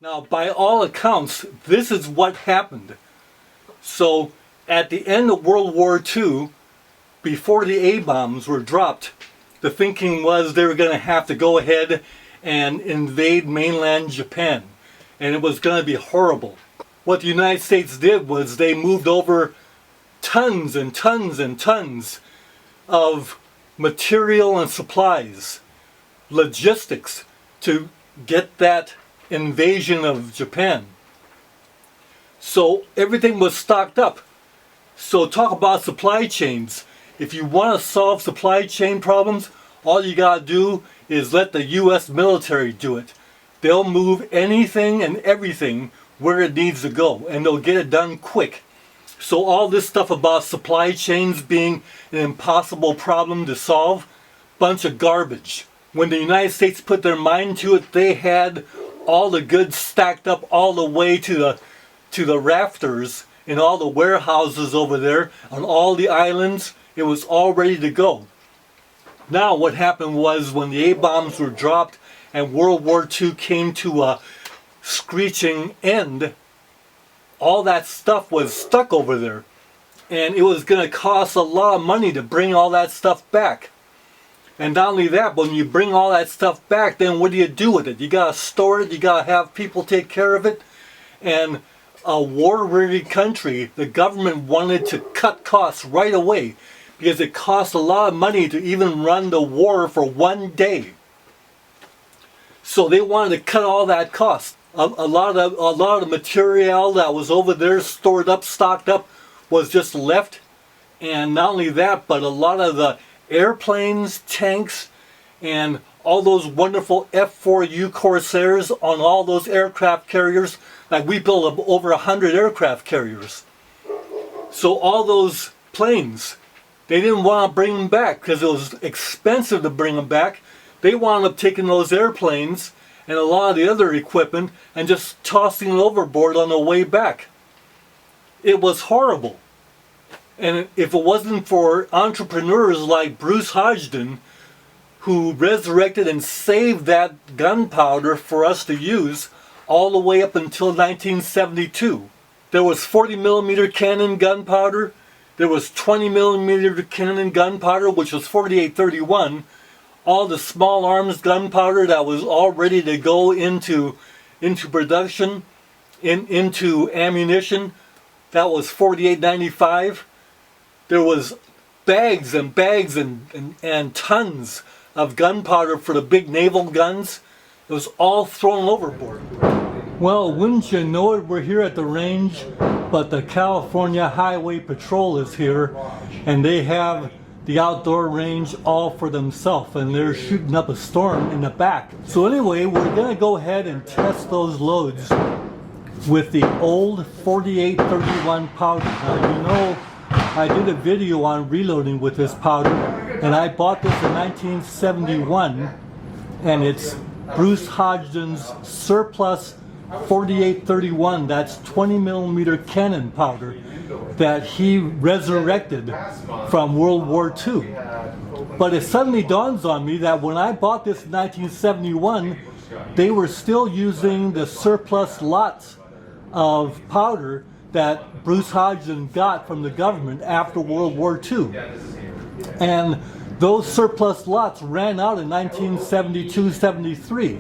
Now, by all accounts, this is what happened. So, at the end of World War II, before the A-bombs were dropped, the thinking was they were going to have to go ahead and invade mainland Japan. And it was going to be horrible. What the United States did was they moved over tons and tons and tons of material and supplies, logistics, to get that invasion of Japan. So everything was stocked up. So talk about supply chains. If you want to solve supply chain problems, all you gotta do is let the US military do it. They'll move anything and everything where it needs to go, and they'll get it done quick. So all this stuff about supply chains being an impossible problem to solve, bunch of garbage. When the United States put their mind to it, they had all the goods stacked up all the way to the rafters in all the warehouses over there on all the islands. It was all ready to go. Now what happened was when the A-bombs were dropped and World War II came to a screeching end, all that stuff was stuck over there. And it was going to cost a lot of money to bring all that stuff back. And not only that, when you bring all that stuff back, then what do you do with it? You got to store it, you got to have people take care of it. And a war-weary country, the government wanted to cut costs right away because it cost a lot of money to even run the war for one day. So they wanted to cut all that cost. A lot of the material that was over there stored up, stocked up, was just left. And not only that, but a lot of the airplanes, tanks, and all those wonderful F-4U Corsairs on all those aircraft carriers. Like we built over 100 aircraft carriers. So all those planes, they didn't want to bring them back because it was expensive to bring them back. They wound up taking those airplanes and a lot of the other equipment and just tossing it overboard on the way back. It was horrible. And if it wasn't for entrepreneurs like Bruce Hodgdon, who resurrected and saved that gunpowder for us to use all the way up until 1972. There was 40mm cannon gunpowder, there was 20mm cannon gunpowder, which was 4831, all the small arms gunpowder that was all ready to go into production, into ammunition, that was 4895. There was bags and bags and tons of gunpowder for the big naval guns. It was all thrown overboard. Well, wouldn't you know it, we're here at the range, but the California Highway Patrol is here, and they have the outdoor range all for themselves, and they're shooting up a storm in the back. So anyway, we're gonna go ahead and test those loads with the old 4831 powder. Now, you know, I did a video on reloading with this powder, and I bought this in 1971, and it's Bruce Hodgdon's surplus 4831, that's 20mm cannon powder that he resurrected from World War II. But it suddenly dawns on me that when I bought this in 1971, they were still using the surplus lots of powder that Bruce Hodgdon got from the government after World War II. And those surplus lots ran out in 1972-73.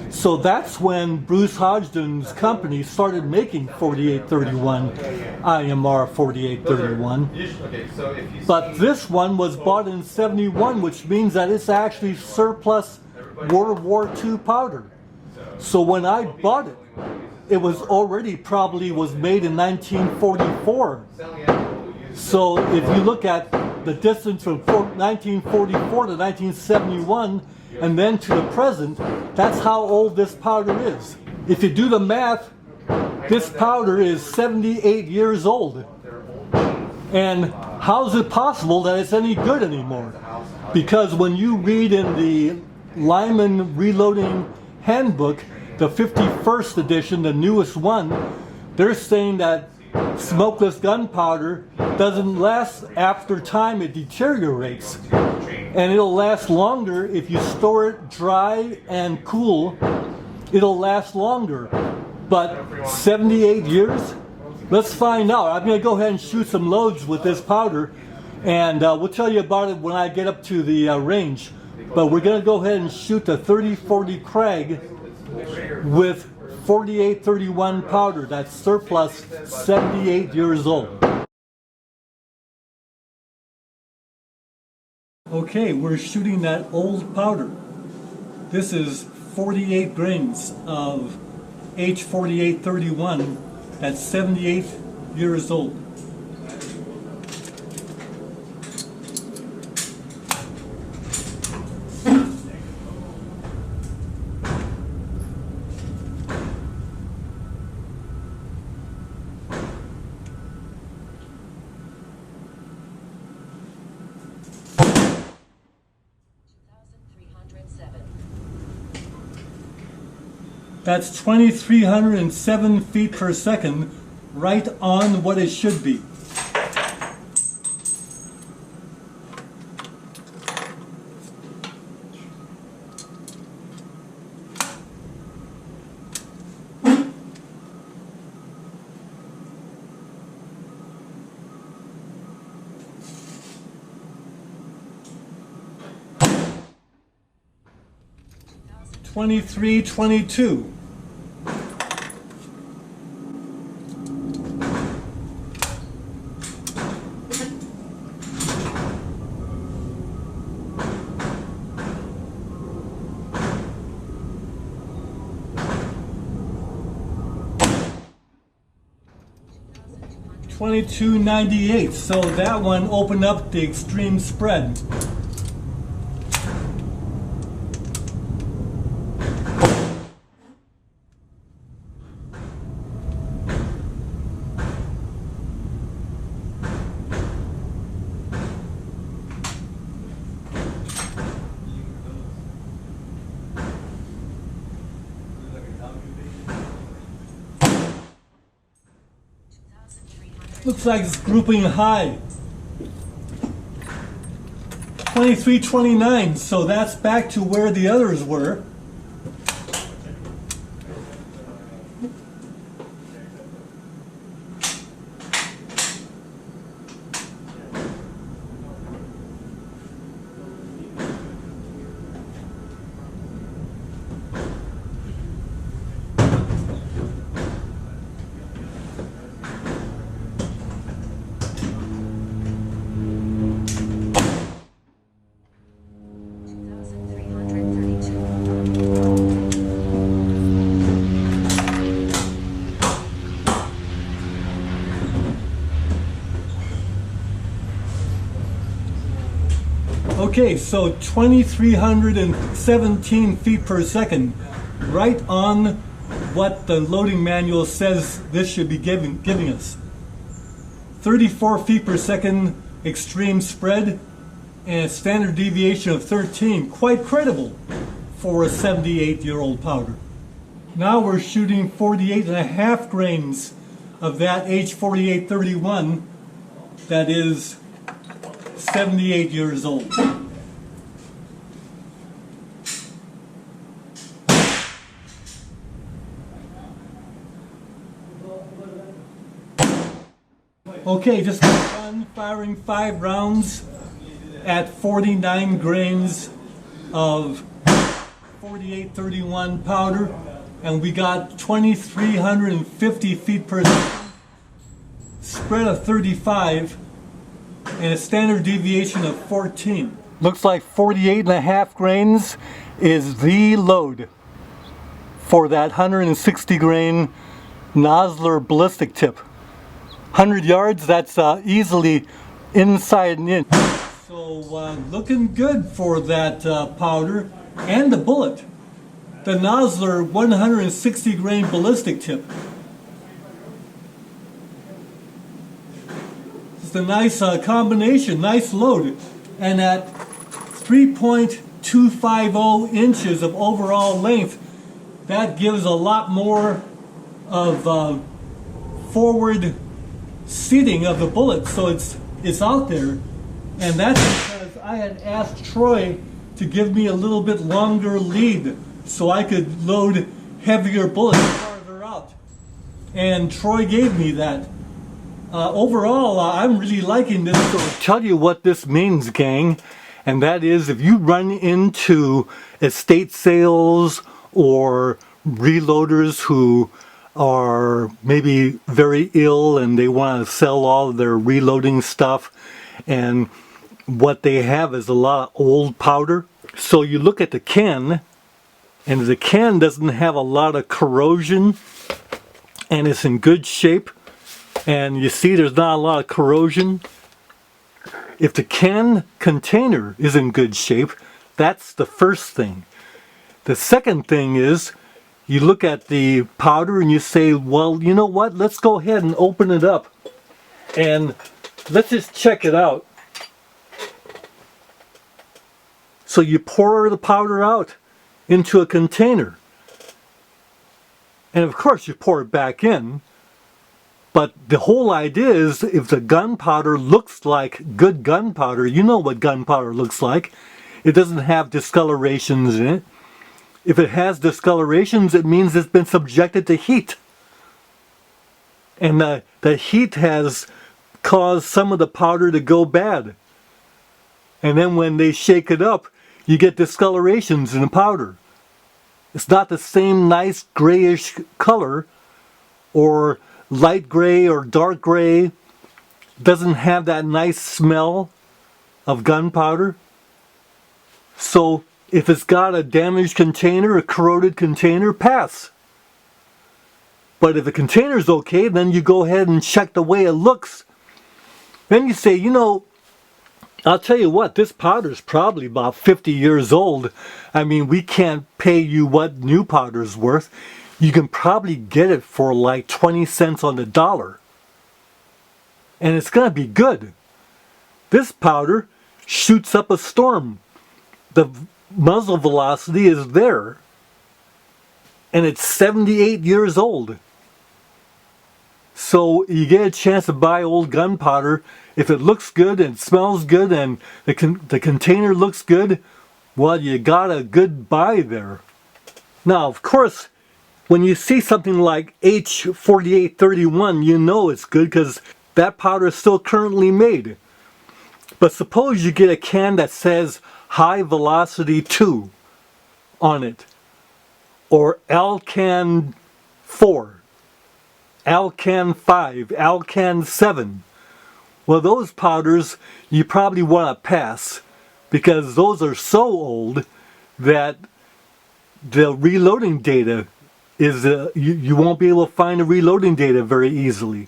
So that's when Bruce Hodgdon's company started making 4831, IMR 4831. But this one was bought in 71, which means that it's actually surplus World War II powder. So when I bought it, it was already probably was made in 1944. So if you look at the distance from 1944 to 1971 and then to the present, that's how old this powder is. If you do the math, this powder is 78 years old. And how is it possible that it's any good anymore? Because when you read in the Lyman Reloading Handbook, the 51st edition, the newest one, they're saying that smokeless gunpowder doesn't last after time, it deteriorates. And it'll last longer if you store it dry and cool it'll last longer. But 78 years? Let's find out. I'm going to go ahead and shoot some loads with this powder, and we'll tell you about it when I get up to the range. But we're going to go ahead and shoot the 3040 Krag with 4831 powder. That's surplus, 78 years old. Okay, we're shooting that old powder. This is 48 grains of H4831. That's 78 years old. That's 2,307 feet per second, right on what it should be. Twenty-three, 22. $22.98. So that one opened up the extreme spread. Looks like it's grouping high. 2329, so that's back to where the others were. Okay, so 2,317 feet per second, right on what the loading manual says this should be giving us. 34 feet per second extreme spread and a standard deviation of 13. Quite credible for a 78-year-old powder. Now we're shooting 48.5 grains of that H4831 that is 78 years old. Okay, just done firing 5 rounds at 49 grains of 4831 powder, and we got 2,350 feet per second, spread of 35, and a standard deviation of 14. Looks like 48.5 grains is the load for that 160 grain Nosler ballistic tip. 100 yards, that's easily inside and in. So looking good for that powder and the bullet. The Nosler 160 grain ballistic tip. It's a nice combination, nice load. And at 3.250 inches of overall length, that gives a lot more of forward seating of the bullet, so it's out there. And that's because I had asked Troy to give me a little bit longer lead so I could load heavier bullets farther out. And Troy gave me that. Overall, I'm really liking this. So I'll tell you what this means, gang. And that is, if you run into estate sales or reloaders who are maybe very ill and they want to sell all of their reloading stuff, and what they have is a lot of old powder. So you look at the can, and the can doesn't have a lot of corrosion, and it's in good shape. And you see there's not a lot of corrosion. If the can container is in good shape, that's the first thing. The second thing is, you look at the powder and you say, well, you know what, let's go ahead and open it up and let's just check it out. So you pour the powder out into a container. And of course you pour it back in. But the whole idea is, if the gunpowder looks like good gunpowder, you know what gunpowder looks like. It doesn't have discolorations in it. If it has discolorations, it means it's been subjected to heat. And the heat has caused some of the powder to go bad. And then when they shake it up, you get discolorations in the powder. It's not the same nice grayish color, or light gray or dark gray. Doesn't have that nice smell of gunpowder. So if it's got a damaged container, a corroded container, pass. But if the container's okay, then you go ahead and check the way it looks. Then you say, you know, I'll tell you what, this powder's probably about 50 years old. I mean, we can't pay you what new powder's worth. You can probably get it for like 20 cents on the dollar. And it's going to be good. This powder shoots up a storm. The muzzle velocity is there. And it's 78 years old. So you get a chance to buy old gunpowder. If it looks good and smells good and the container looks good, well, you got a good buy there. Now, of course, when you see something like H4831, you know it's good because that powder is still currently made. But suppose you get a can that says High Velocity 2 on it, or Alcan 4, Alcan 5, Alcan 7. Well, those powders you probably want to pass because those are so old that the reloading data is you won't be able to find the reloading data very easily.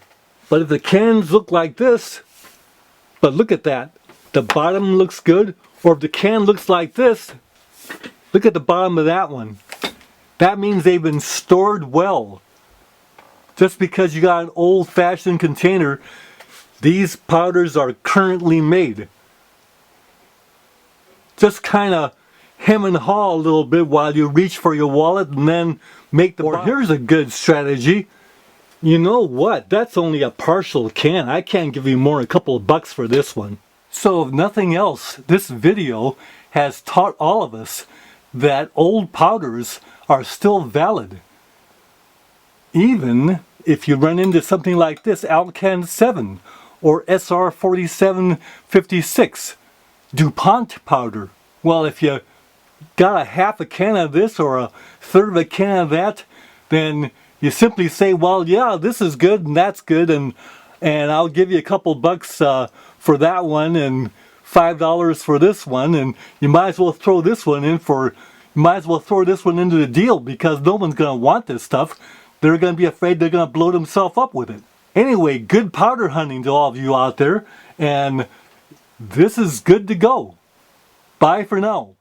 But if the cans look like this, but look at that, the bottom looks good, or if the can looks like this, look at the bottom of that one. That means they've been stored well. Just because you got an old-fashioned container, these powders are currently made. Just kind of hem and haw a little bit while you reach for your wallet and then make the buy. Here's a good strategy. You know what? That's only a partial can. I can't give you more than a couple of bucks for this one. So if nothing else, this video has taught all of us that old powders are still valid. Even if you run into something like this, Alcan 7 or SR 4756 DuPont powder. Well, if you got a half a can of this or a third of a can of that, then you simply say, well, yeah, this is good and that's good, and I'll give you a couple bucks for that one and $5 for this one, and you might as well throw this one in for, you might as well throw this one into the deal because no one's going to want this stuff. They're going to be afraid they're going to blow themselves up with it. Anyway, good powder hunting to all of you out there, and this is good to go. Bye for now.